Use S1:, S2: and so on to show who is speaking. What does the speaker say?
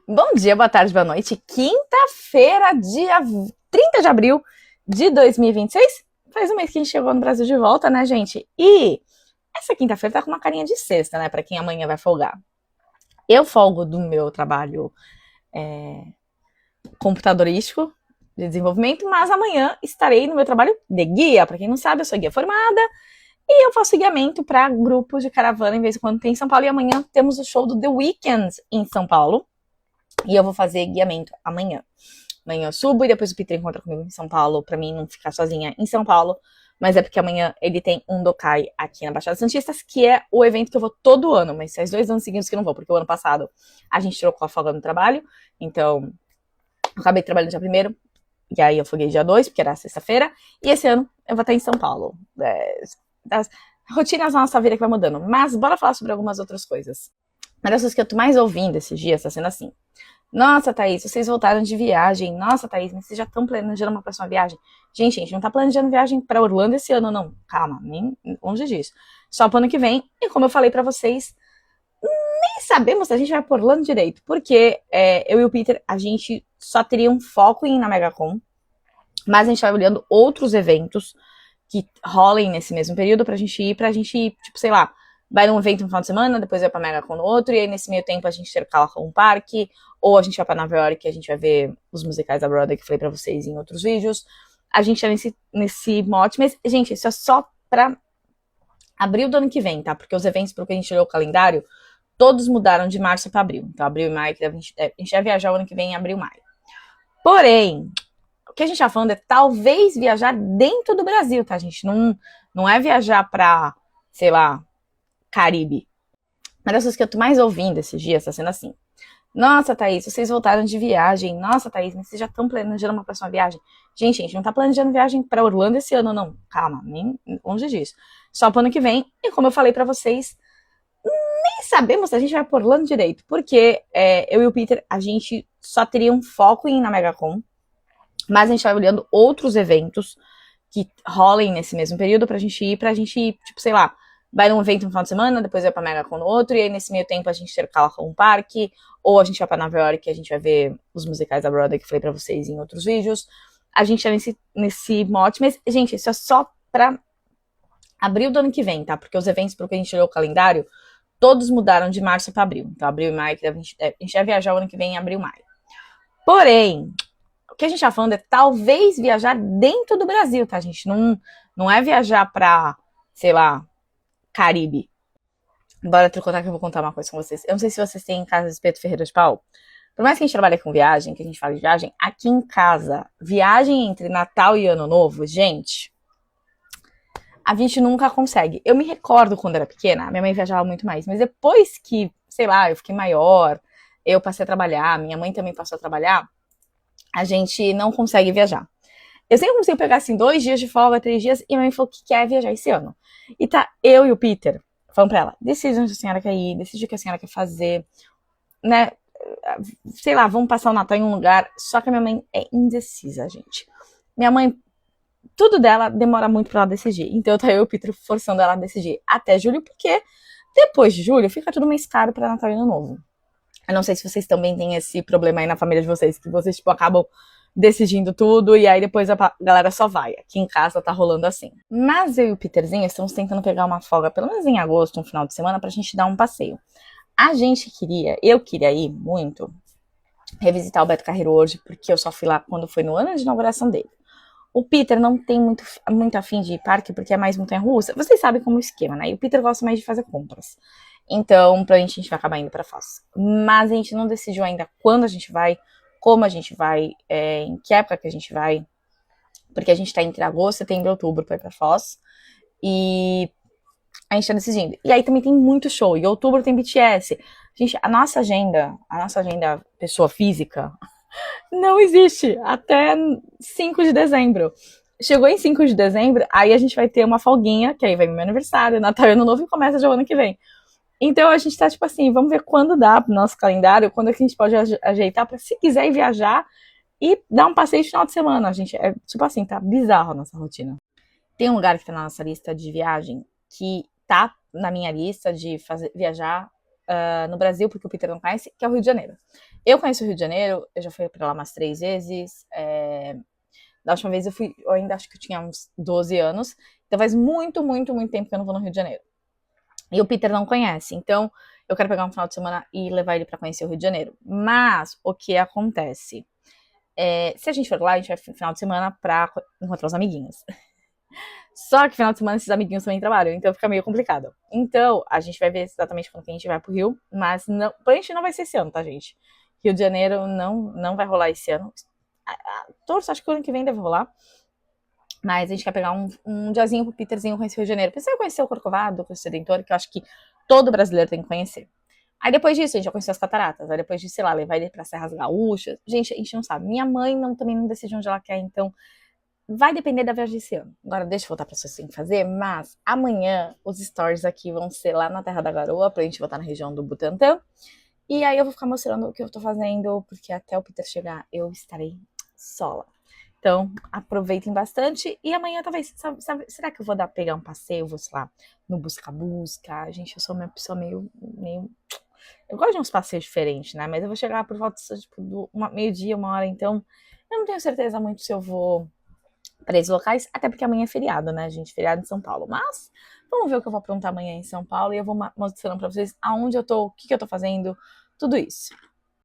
S1: Bom dia, boa tarde, boa noite. Quinta-feira, dia 30 de abril de 2026. Faz um mês que a gente chegou no Brasil de volta, né, gente? E essa quinta-feira tá com uma carinha de sexta, né? Pra quem amanhã vai folgar. Eu folgo do meu trabalho computadorístico de desenvolvimento, mas amanhã estarei no meu trabalho de guia. Pra quem não sabe, eu sou guia formada e eu faço guiamento para grupos de caravana em vez de quando tem em São Paulo. E amanhã temos o show do The Weeknd em São Paulo. E eu vou fazer guiamento amanhã. Amanhã eu subo e depois o Peter encontra comigo em São Paulo, pra mim não ficar sozinha em São Paulo. Mas é porque amanhã ele tem um Dokai aqui na Baixada Santistas, que é o evento que eu vou todo ano, mas faz 2 anos seguidos que eu não vou, porque o ano passado a gente trocou a folga no trabalho, então eu acabei trabalhando dia 1º, e aí eu folguei dia 2, porque era sexta-feira, e esse ano eu vou estar em São Paulo. As rotinas da nossa vida que vai mudando, mas bora falar sobre algumas outras coisas. Uma das coisas que eu tô mais ouvindo esses dias tá sendo assim: nossa, Thaís, vocês voltaram de viagem. Nossa, Thaís, mas vocês já estão planejando uma próxima viagem? Gente, não tá planejando viagem pra Orlando esse ano, não. Calma, nem longe disso. Só pro ano que vem. E como eu falei pra vocês, nem sabemos se a gente vai pra Orlando direito. Porque eu e o Peter, a gente só teria um foco em ir na MegaCon. Mas a gente vai olhando outros eventos que rolem nesse mesmo período pra gente ir, tipo, sei lá, vai num evento no final de semana, depois vai pra MegaCon no outro, e aí nesse meio tempo a gente intercala com um parque, ou a gente vai pra Nova York e a gente vai ver os musicais da Broadway que eu falei pra vocês em outros vídeos. A gente tá nesse mote, mas, gente, isso é só pra abril do ano que vem, tá? Porque os eventos, pro que a gente olhou o calendário, todos mudaram de março pra abril. Então, abril e maio, a gente vai viajar o ano que vem em abril e maio. Porém, o que a gente tá falando é talvez viajar dentro do Brasil, tá, gente? Não é viajar pra, sei lá, Caribe. Uma das coisas que eu tô mais ouvindo esses dias tá sendo assim: nossa, Thaís, vocês voltaram de viagem. Nossa, Thaís, mas vocês já estão planejando uma próxima viagem? Gente, não tá planejando viagem pra Orlando esse ano, não. Calma, nem longe disso. Só pro ano que vem. E como eu falei pra vocês, nem sabemos se a gente vai pra Orlando direito. Porque eu e o Peter, a gente só teria um foco em ir na MegaCon. Mas a gente vai olhando outros eventos que rolem nesse mesmo período pra gente ir, tipo, sei lá, vai num evento no final de semana, depois vai pra MegaCon no outro, e aí nesse meio tempo a gente intercala com um parque, ou a gente vai pra Nova York e a gente vai ver os musicais da Broadway que eu falei pra vocês em outros vídeos. A gente tá nesse mote, mas, gente, isso é só pra abril do ano que vem, tá? Porque os eventos, pro que a gente olhou o calendário, todos mudaram de março pra abril. Então, abril e maio, a gente vai viajar o ano que vem em abril e maio. Porém, o que a gente tá falando é talvez viajar dentro do Brasil, tá, gente? Não é viajar pra, sei lá, Caribe. Bora tricotar que eu vou contar uma coisa com vocês. Eu não sei se vocês têm em casa Espeto Ferreira de Pau. Por mais que a gente trabalhe com viagem, que a gente fala de viagem, aqui em casa, viagem entre Natal e Ano Novo, gente, a gente nunca consegue. Eu me recordo quando era pequena, minha mãe viajava muito mais, mas depois que, sei lá, eu fiquei maior, eu passei a trabalhar, minha mãe também passou a trabalhar, a gente não consegue viajar. Eu sempre consigo pegar, assim, 2 dias de folga, 3 dias, e a minha mãe falou que quer viajar esse ano. E tá eu e o Peter falando pra ela: decide onde a senhora quer ir, decide o que a senhora quer fazer, né? Sei lá, vamos passar o Natal em um lugar. Só que a minha mãe é indecisa, gente. Minha mãe, tudo dela demora muito pra ela decidir. Então tá eu e o Peter forçando ela a decidir até julho, porque depois de julho fica tudo mais caro pra Natal e Ano Novo. Eu não sei se vocês também têm esse problema aí na família de vocês, que vocês, tipo, acabam decidindo tudo e aí depois a galera só vai. Aqui em casa tá rolando assim. Mas eu e o Peterzinho estamos tentando pegar uma folga, pelo menos em agosto, um final de semana, pra gente dar um passeio. Eu queria ir muito revisitar o Beto Carreiro hoje, porque eu só fui lá quando foi no ano de inauguração dele. O Peter não tem muito afim de ir parque, porque é mais montanha-russa. Vocês sabem como é o esquema, né? E o Peter gosta mais de fazer compras. Então, pra gente vai acabar indo pra Foz. Mas a gente não decidiu ainda quando a gente vai, como a gente vai, em que época que a gente vai. Porque a gente tá entre agosto, setembro e outubro pra ir pra Foz. E a gente tá decidindo. E aí também tem muito show. Em outubro tem BTS. Gente, a nossa agenda pessoa física, não existe até 5 de dezembro. Chegou em 5 de dezembro, aí a gente vai ter uma folguinha, que aí vai meu aniversário, Natal e Ano Novo, e começa já o ano que vem. Então a gente tá tipo assim, vamos ver quando dá pro nosso calendário, quando é que a gente pode ajeitar pra, se quiser ir viajar e dar um passeio de final de semana. A gente é tipo assim, tá bizarro a nossa rotina. Tem um lugar que tá na nossa lista de viagem que tá na minha lista de viajar no Brasil, porque o Peter não conhece, que é o Rio de Janeiro. Eu conheço o Rio de Janeiro, eu já fui pra lá umas 3 vezes. Da última vez eu ainda acho que eu tinha uns 12 anos. Então faz muito, muito, muito tempo que eu não vou no Rio de Janeiro. E o Peter não conhece. Então eu quero pegar um final de semana e levar ele pra conhecer o Rio de Janeiro. Mas o que acontece? Se a gente for lá, a gente vai final de semana pra encontrar os amiguinhos. Só que final de semana esses amiguinhos também trabalham, então fica meio complicado. Então, a gente vai ver exatamente quando que a gente vai pro Rio, mas não, a gente não vai ser esse ano, tá, gente? Rio de Janeiro não vai rolar esse ano. Torço, acho que o ano que vem deve rolar. Mas a gente quer pegar um diazinho pro Peterzinho conhecer o Rio de Janeiro. Precisa conhecer o Corcovado, o Cristo Redentor, que eu acho que todo brasileiro tem que conhecer. Aí depois disso, a gente vai conhecer as cataratas. Aí depois disso, sei lá, levar ele pra Serras Gaúchas. Gente, a gente não sabe. Minha mãe também não decide onde ela quer, então vai depender da viagem desse ano. Agora, deixa eu voltar para as coisas que tem que fazer, mas amanhã os stories aqui vão ser lá na Terra da Garoa, pra gente voltar na região do Butantã. E aí eu vou ficar mostrando o que eu tô fazendo, porque até o Peter chegar eu estarei sola. Então, aproveitem bastante. E amanhã, talvez, sabe, será que eu vou pegar um passeio? Vou, sei lá, no busca-busca? Gente, eu sou uma pessoa meio. Eu gosto de uns passeios diferentes, né? Mas eu vou chegar por volta tipo, do meio-dia, 1 hora, então eu não tenho certeza muito se eu vou para esses locais, até porque amanhã é feriado, né, gente? Feriado em São Paulo. Mas vamos ver o que eu vou aprontar amanhã em São Paulo e eu vou mostrando para vocês aonde eu tô, o que eu tô fazendo, tudo isso.